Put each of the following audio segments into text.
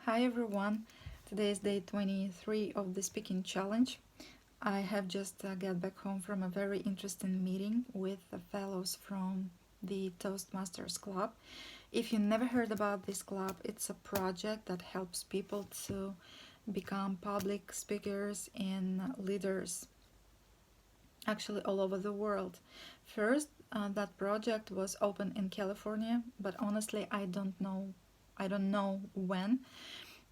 Hi everyone, today is day 23 of the speaking challenge. I have just got back home from a very interesting meeting with the fellows from the Toastmasters club. If you never heard about this club, it's a project that helps people to become public speakers and leaders actually all over the world. First, that project was open in California, but honestly I don't know when,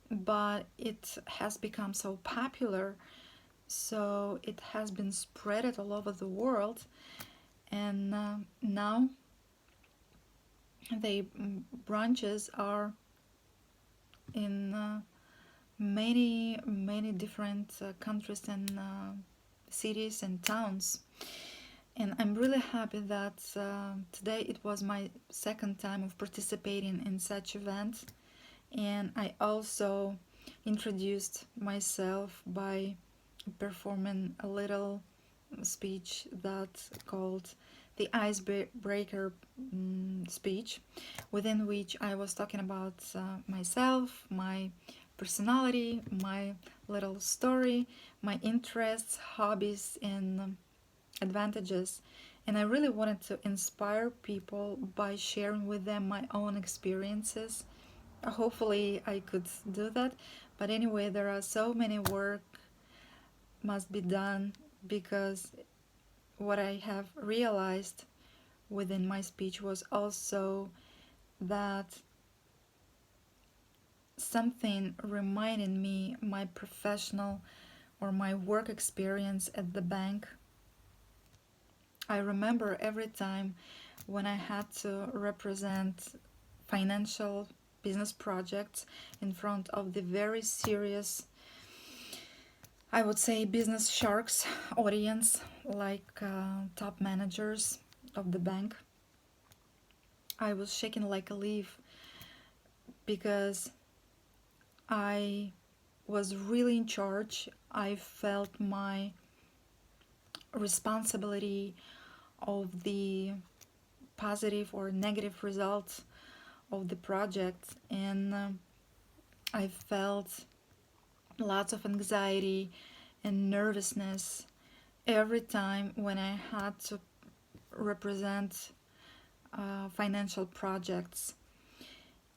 but it has become so popular, so it has been spread all over the world, and now the branches are in many different countries and cities and towns. And I'm really happy that today it was my second time of participating in such event, and I also introduced myself by performing a little speech that's called the icebreaker speech, within which I was talking about myself, my personality, my little story, my interests, hobbies, and advantages. And I really wanted to inspire people by sharing with them my own experiences. Hopefully I could do that, but anyway, there are so many work must be done, because what I have realized within my speech was also that something reminded me my professional or my work experience at the bank. I remember every time when I had to represent financial business projects in front of the very serious, I would say, business sharks audience, like top managers of the bank. I was shaking like a leaf, because I was really in charge. I felt my responsibility of the positive or negative results of the project, and I felt lots of anxiety and nervousness every time when I had to represent financial projects.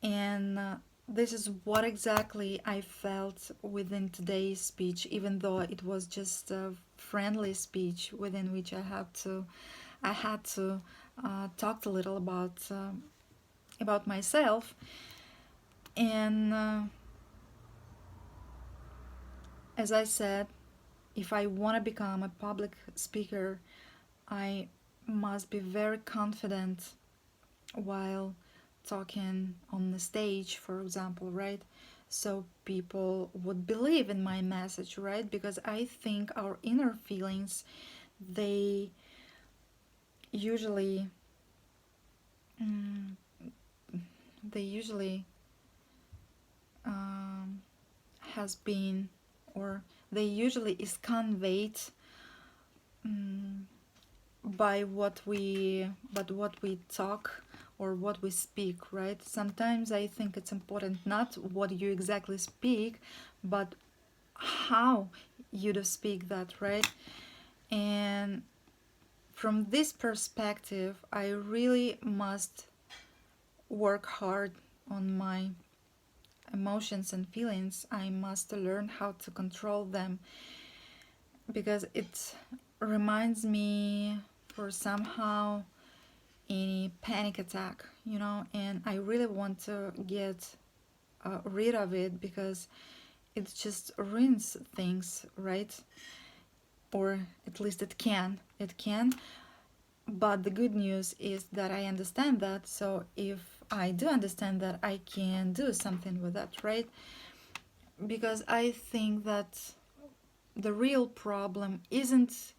And this is what exactly I felt within today's speech, even though it was just a friendly speech within which I had to talk a little about myself. And as I said, if I want to become a public speaker, I must be very confident while talking on the stage, for example, right? So people would believe in my message, right? Because I think our inner feelings, they usually mm, they usually um, has been, or they usually is conveyed um, by what we talk or what we speak, right? Sometimes I think it's important not what you exactly speak, but how you do speak that, right? And from this perspective, I really must work hard on my emotions and feelings. I must learn how to control them, because it reminds me for somehow any panic attack, and I really want to get rid of it, because it just ruins things, right? Or at least it can. But the good news is that I understand that, so if I do understand that, I can do something with that, right? Because I think that the real problem isn't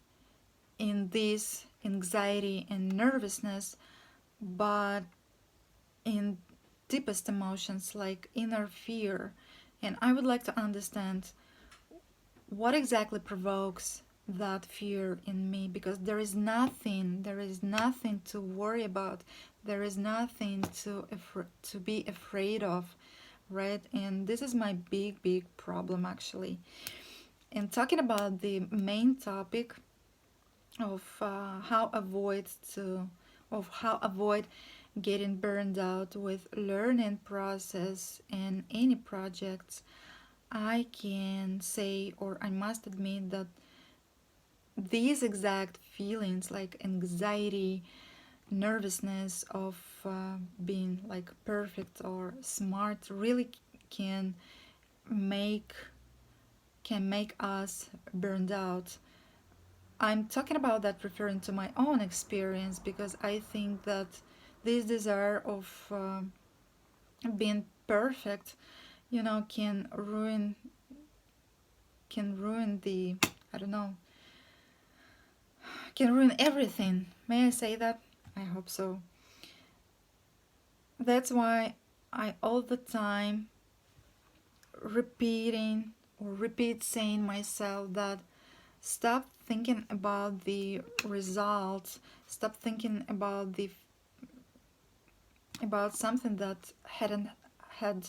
in this anxiety and nervousness, but in deepest emotions like inner fear. And I would like to understand what exactly provokes that fear in me, because there is nothing to worry about. There is nothing to be afraid of. right? And this is my big problem actually. And talking about the main topic of how avoid getting burned out with learning process and any projects, I can say, or I must admit, that these exact feelings like anxiety, nervousness of being like perfect or smart really can make make us burned out. I'm talking about that referring to my own experience, because I think that this desire of being perfect, can ruin the, I don't know, can ruin everything. May I say that? I hope so. That's why I all the time repeat saying myself that stop thinking about the results, stop thinking about something that hadn't had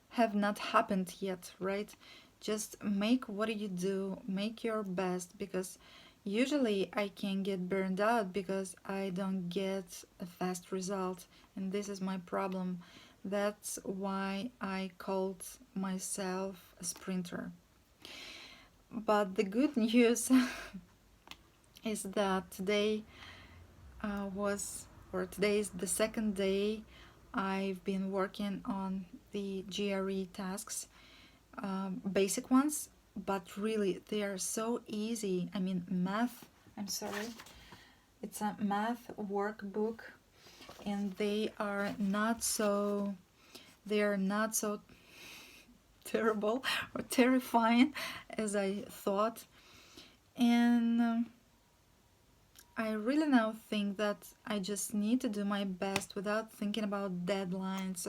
have not happened yet, right? Just make what you do, make your best, because usually I can get burned out because I don't get a fast result, and this is my problem. That's why I called myself a sprinter. But the good news is that today is the second day I've been working on the GRE tasks, basic ones, but really they are so easy. I mean, math, I'm sorry, it's a math workbook, and they are not so terrible or terrifying as I thought. And I really now think that I just need to do my best without thinking about deadlines,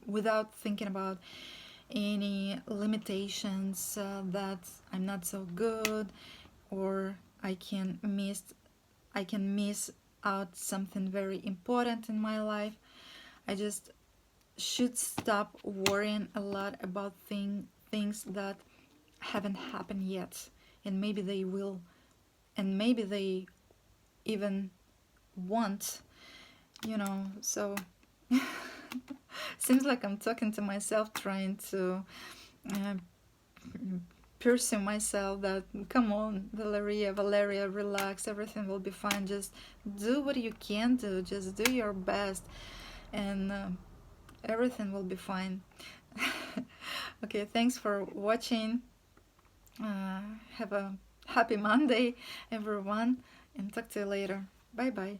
without thinking about any limitations, that I'm not so good, or I can miss out something very important in my life. I just should stop worrying a lot about things that haven't happened yet, and maybe they will, and maybe they even won't, so seems like I'm talking to myself, trying to uh, pursue myself that, come on, Valeria, relax, everything will be fine, just do what you can do, just do your best, and everything will be fine. Okay, thanks for watching. Have a happy Monday, everyone, and talk to you later. Bye bye.